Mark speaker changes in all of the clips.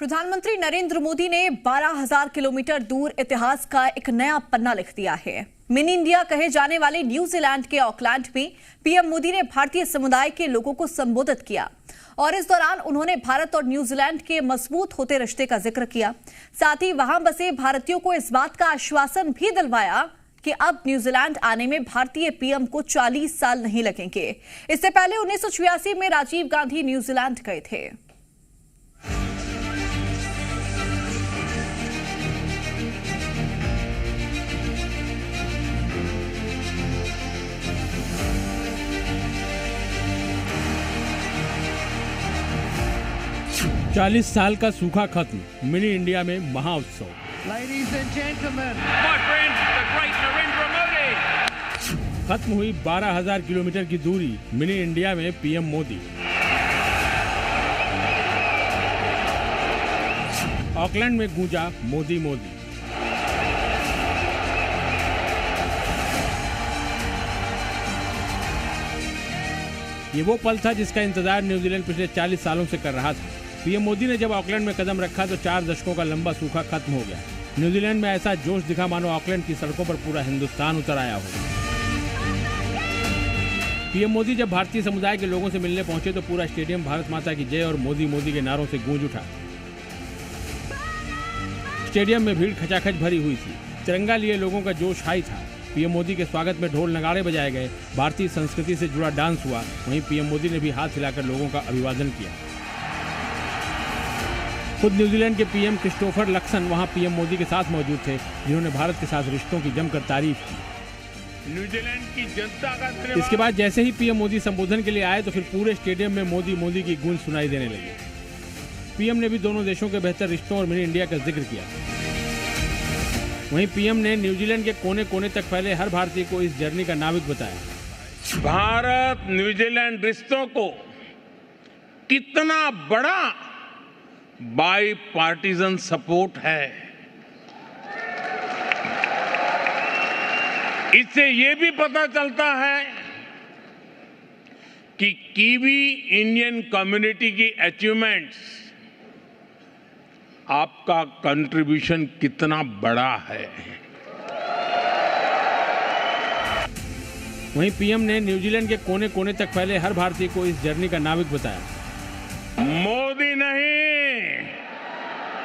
Speaker 1: प्रधानमंत्री नरेंद्र मोदी ने 12,000 किलोमीटर दूर इतिहास का एक नया पन्ना लिख दिया है। मिनी इंडिया कहे जाने वाले न्यूजीलैंड के ऑकलैंड में पीएम मोदी ने भारतीय समुदाय के लोगों को संबोधित किया और इस दौरान उन्होंने भारत और न्यूजीलैंड के मजबूत होते रिश्ते का जिक्र किया। साथ ही वहां बसे भारतीयों को इस बात का आश्वासन भी दिलवाया कि अब न्यूजीलैंड आने में भारतीय पीएम को 40 साल नहीं लगेंगे। इससे पहले 1986 में राजीव गांधी न्यूजीलैंड गए थे।
Speaker 2: 40 साल का सूखा खत्म, मिनी इंडिया में महाउत्सव। खत्म हुई 12,000 किलोमीटर की दूरी, मिनी इंडिया में पीएम मोदी। ऑकलैंड में गूंजा मोदी मोदी। ये वो पल था जिसका इंतजार न्यूजीलैंड पिछले 40 सालों से कर रहा था। पीएम मोदी ने जब ऑकलैंड में कदम रखा तो 4 दशकों का लंबा सूखा खत्म हो गया। न्यूजीलैंड में ऐसा जोश दिखा मानो ऑकलैंड की सड़कों पर पूरा हिंदुस्तान उतर आया हो। पीएम मोदी जब भारतीय समुदाय के लोगों से मिलने पहुंचे तो पूरा स्टेडियम भारत माता की जय और मोदी मोदी के नारों से गूंज उठा। स्टेडियम में भीड़ खचाखच भरी हुई थी। तिरंगा लिए लोगों का जोश हाई था। पीएम मोदी के स्वागत में ढोल नगाड़े बजाए गए, भारतीय संस्कृति से जुड़ा डांस हुआ। वहीं पीएम मोदी ने भी हाथ हिलाकर लोगों का अभिवादन किया। खुद न्यूजीलैंड के पीएम क्रिस्टोफर लक्सन वहां पीएम मोदी के साथ मौजूद थे, जिन्होंने भारत के साथ रिश्तों की जमकर तारीफ की।
Speaker 3: न्यूजीलैंड की जनता का धन्यवाद।
Speaker 2: इसके बाद जैसे ही पीएम मोदी संबोधन के लिए आए तो फिर पूरे स्टेडियम में मोदी मोदी की गूंज सुनाई देने लगी। पीएम ने भी दोनों देशों के बेहतर रिश्तों और मिनी इंडिया का जिक्र किया। वहीं पीएम ने न्यूजीलैंड के कोने कोने तक फैले हर भारतीय को इस जर्नी का नाविक बताया।
Speaker 3: भारत न्यूजीलैंड रिश्तों को कितना बड़ा बाई पार्टीजन सपोर्ट है, इससे ये भी पता चलता है कि कीवी इंडियन कम्युनिटी की अचीवमेंट्स, आपका कंट्रीब्यूशन कितना बड़ा है।
Speaker 2: वहीं पीएम ने न्यूजीलैंड के कोने कोने तक फैले हर भारतीय को इस जर्नी का नाविक बताया।
Speaker 3: मोदी नहीं,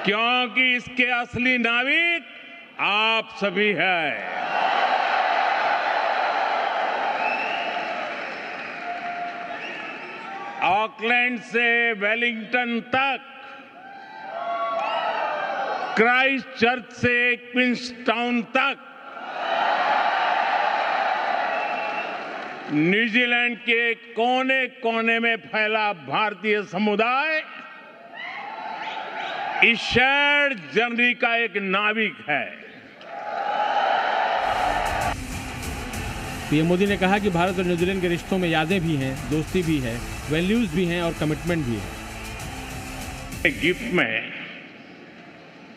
Speaker 3: क्योंकि इसके असली नाविक आप सभी हैं। ऑकलैंड से वेलिंगटन तक, क्राइस्ट चर्च से क्वींसटाउन तक, न्यूजीलैंड के कोने कोने में फैला भारतीय समुदाय इस शेयर्ड जर्नी का एक नाविक है।
Speaker 2: पीएम मोदी ने कहा कि भारत और न्यूजीलैंड के रिश्तों में यादें भी हैं, दोस्ती भी है, वैल्यूज भी हैं और कमिटमेंट भी है।
Speaker 3: गिफ्ट में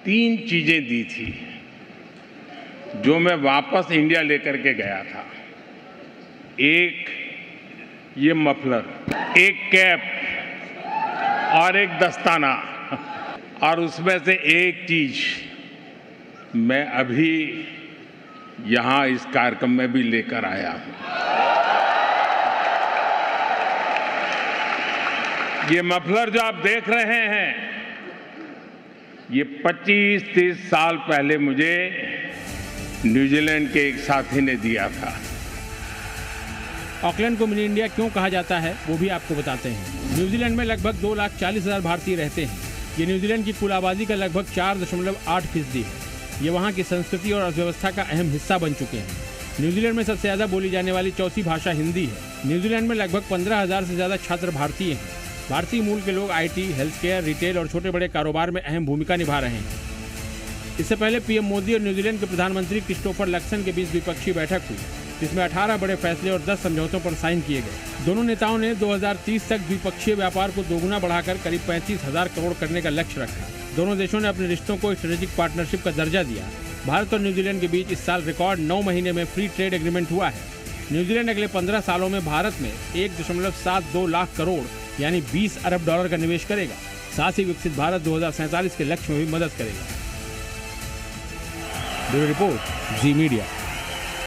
Speaker 3: 3 चीजें दी थी जो मैं वापस इंडिया लेकर के गया था। एक ये मफलर, एक कैप और एक दस्ताना, और उसमें से एक चीज मैं अभी यहां इस कार्यक्रम में भी लेकर आया हूं। ये मफलर जो आप देख रहे हैं, ये 25-30 साल पहले मुझे न्यूजीलैंड के एक साथी ने दिया था।
Speaker 2: ऑकलैंड को मिनी इंडिया क्यों कहा जाता है वो भी आपको बताते हैं। न्यूजीलैंड में लगभग 2,40,000 भारतीय रहते हैं। ये न्यूजीलैंड की कुल आबादी का लगभग 4.8% है। ये वहाँ की संस्कृति और अर्थव्यवस्था का अहम हिस्सा बन चुके हैं। न्यूजीलैंड में सबसे ज़्यादा बोली जाने वाली चौथी भाषा हिंदी है। न्यूजीलैंड में लगभग 15,000 से ज़्यादा छात्र भारतीय हैं। भारतीय मूल के लोग आईटी, हेल्थ केयर, रिटेल और छोटे बड़े कारोबार में अहम भूमिका निभा रहे हैं। इससे पहले पीएम मोदी और न्यूजीलैंड के प्रधानमंत्री क्रिस्टोफर लक्सन के बीच द्विपक्षीय बैठक हुई, जिसमें 18 बड़े फैसले और 10 समझौतों पर साइन किए गए। दोनों नेताओं ने 2030 तक द्विपक्षीय व्यापार को दोगुना बढ़ाकर करीब 35,000 करोड़ करने का लक्ष्य रखा। दोनों देशों ने अपने रिश्तों को स्ट्रेटेजिक पार्टनरशिप का दर्जा दिया। भारत और न्यूजीलैंड के बीच इस साल रिकॉर्ड 9 महीने में फ्री ट्रेड एग्रीमेंट हुआ है। न्यूजीलैंड अगले 15 सालों में भारत में 1.72 लाख करोड़ यानी $20 अरब का निवेश करेगा। साथ ही विकसित भारत 2047 के लक्ष्य में भी मदद करेगा। ब्यूरो रिपोर्ट, जी मीडिया।